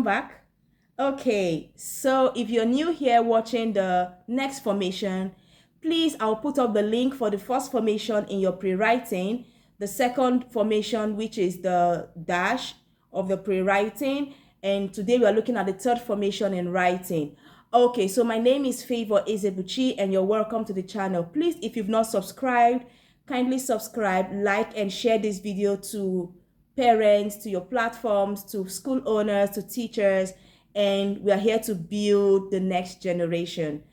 welcome back. Okay, so if you're new here watching the next formation, please, I'll put up the link for the first formation in your pre-writing, the second formation, which is the dash of the pre-writing, and today we are looking at the third formation in writing. Okay, so my name is Favor Ezebuchi, and you're welcome to the channel. Please, if you've not subscribed, kindly subscribe, like, and share this video to parents, to your platforms, to school owners, to teachers, and we are here to build the next generation.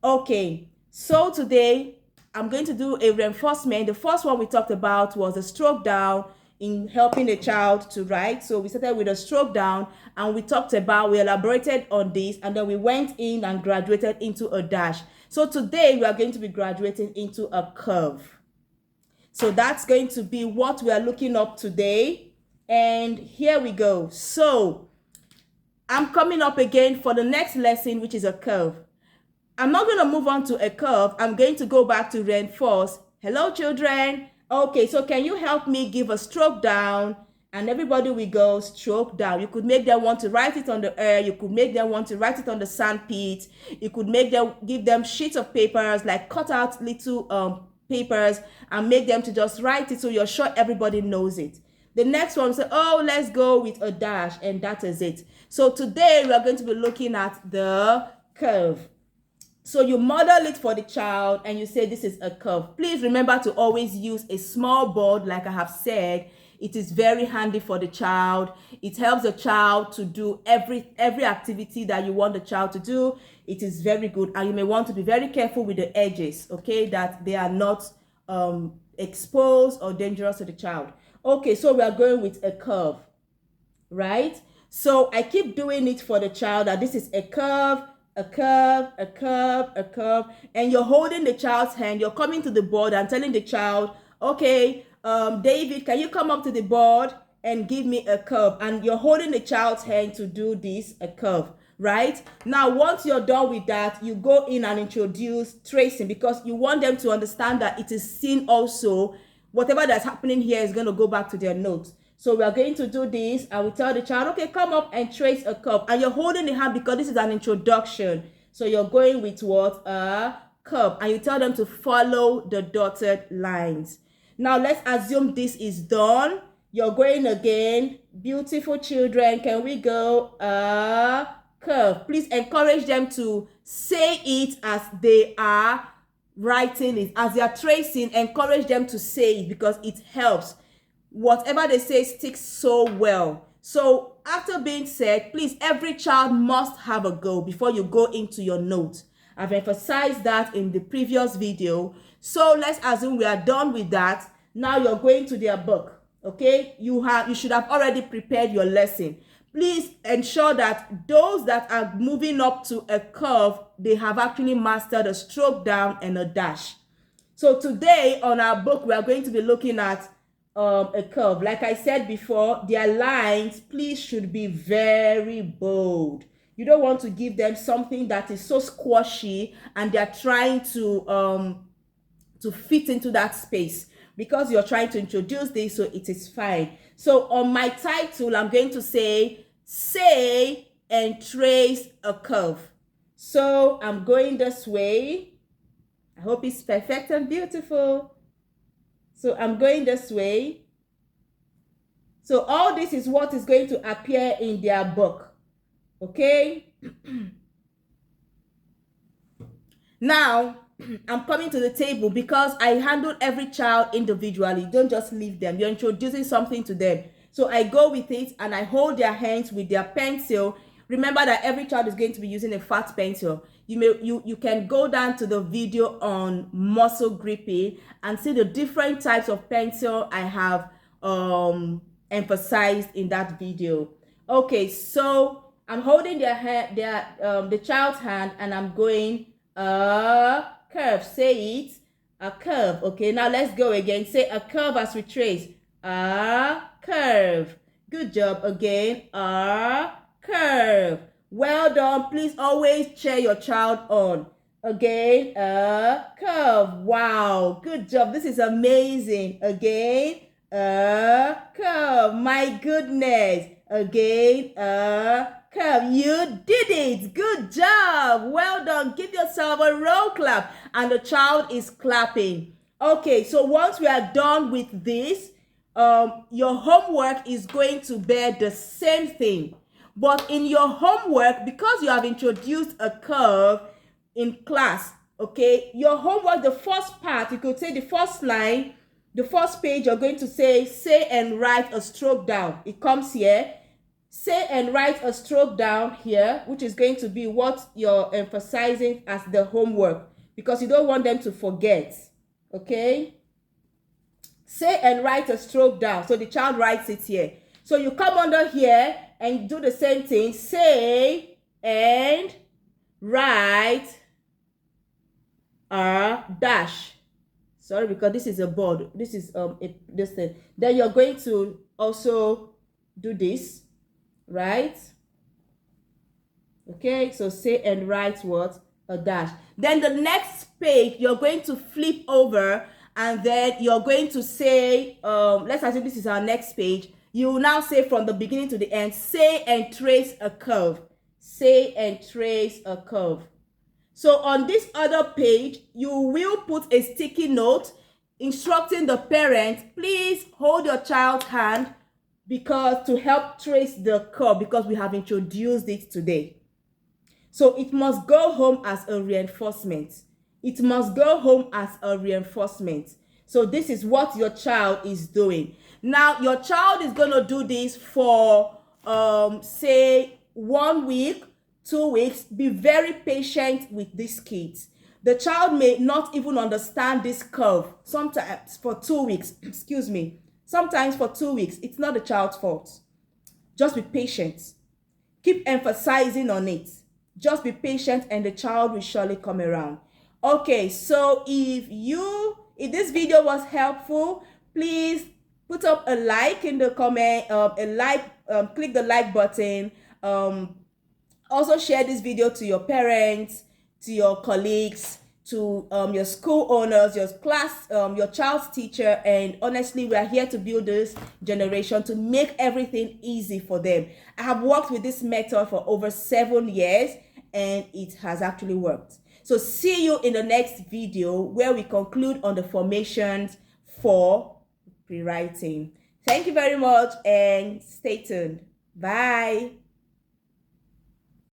Okay, so today I'm going to do a reinforcement. The first one we talked about was a stroke down in helping a child to write. So we started with a stroke down and we elaborated on this, and then we went in and graduated into a dash. So today we are going to be graduating into a curve. So that's going to be what we are looking up today. And here we go. So I'm coming up again for the next lesson, which is a curve. I'm not going to move on to a curve. I'm going to go back to reinforce. Hello, children. Okay, so can you help me give a stroke down? And everybody will go stroke down. You could make them want to write it on the air. You could make them want to write it on the sandpit. You could give them sheets of papers, like cut out little papers and make them to just write it so you're sure everybody knows it. The next one, say, oh, let's go with a dash, and that is it. So today we are going to be looking at the curve. So you model it for the child and you say this is a curve. Please remember to always use a small board, like I have said. It is very handy for the child. It helps the child to do every activity that you want the child to do. It is very good, and you may want to be very careful with the edges, okay, that they are not exposed or dangerous to the child. Okay, so we are going with a curve, right? So I keep doing it for the child, that this is a curve, a curve, a curve, a curve, and you're holding the child's hand. You're coming to the board and telling the child, okay, David, can you come up to the board and give me a curve? And you're holding the child's hand to do this, a curve, right? Now, once you're done with that, you go in and introduce tracing, because you want them to understand that it is seen also. Whatever that's happening here is going to go back to their notes. So we are going to do this, and we tell the child, okay, come up and trace a curve. And you're holding the hand because this is an introduction. So you're going with what? A curve. And you tell them to follow the dotted lines. Now let's assume this is done. You're going again. Beautiful children, can we go? A curve. Please encourage them to say it as they are writing it. As they are tracing, encourage them to say it, because it helps. Whatever they say sticks so well. So after being said, please, every child must have a go before you go into your notes. I've emphasized that in the previous video. So let's assume we are done with that. Now you're going to their book. Okay, you should have already prepared your lesson. Please ensure that those that are moving up to a curve, they have actually mastered a stroke down and a dash. So today on our book, we are going to be looking at a curve. Like I said before, their lines, please, should be very bold. You don't want to give them something that is so squashy and they're trying to fit into that space, because you're trying to introduce this, so it is fine. So on my title, I'm going to say and trace a curve. So I'm going this way. I hope it's perfect and beautiful. So I'm going this way. So all this is what is going to appear in their book. Okay? Now, I'm coming to the table because I handle every child individually. Don't just leave them. You're introducing something to them. So I go with it and I hold their hands with their pencil. Remember that every child is going to be using a fat pencil. You can go down to the video on muscle gripping and see the different types of pencil I have emphasized in that video. Okay, so I'm holding the child's hand and I'm going curve. Say it, a curve. Okay, now let's go again. Say a curve as we trace. A curve. Good job. Again, a curve. Well done. Please always cheer your child on. Again, a curve. Wow, good job. This is amazing. Again, a curve. My goodness. Again, a curve. You did it. Good job. Well done. Give yourself a roll clap. And the child is clapping. Okay, so once we are done with this, your homework is going to bear the same thing. But in your homework, because you have introduced a curve in class, okay, your homework, the first part, you could say the first line, the first page, you're going to say and write a stroke down. It comes here. Say and write a stroke down here, which is going to be what you're emphasizing as the homework, because you don't want them to forget. Okay? Say and write a stroke down. So the child writes it here. So you come under here and do the same thing. Say and write a dash. Sorry, because this is a board. This is this thing. Then you're going to also do this, right? Okay, so say and write what? A dash. Then the next page, you're going to flip over, and then you're going to say, let's assume this is our next page. You will now say from the beginning to the end, say and trace a curve. Say and trace a curve. So on this other page, you will put a sticky note instructing the parent, please hold your child's hand because to help trace the curve, because we have introduced it today. So it must go home as a reinforcement. It must go home as a reinforcement. So this is what your child is doing. Now, your child is going to do this for, say, 1 week, 2 weeks. Be very patient with these kids. The child may not even understand this curve. Sometimes for 2 weeks, excuse me. Sometimes for 2 weeks, it's not the child's fault. Just be patient. Keep emphasizing on it. Just be patient and the child will surely come around. Okay, so if this video was helpful, please put up a like in the comment, click the like button. Also share this video to your parents, to your colleagues, to your school owners, your class, your child's teacher. And honestly, we are here to build this generation to make everything easy for them. I have worked with this method for over 7 years and it has actually worked. So see you in the next video where we conclude on the formations for pre-writing. Thank you very much and stay tuned. Bye.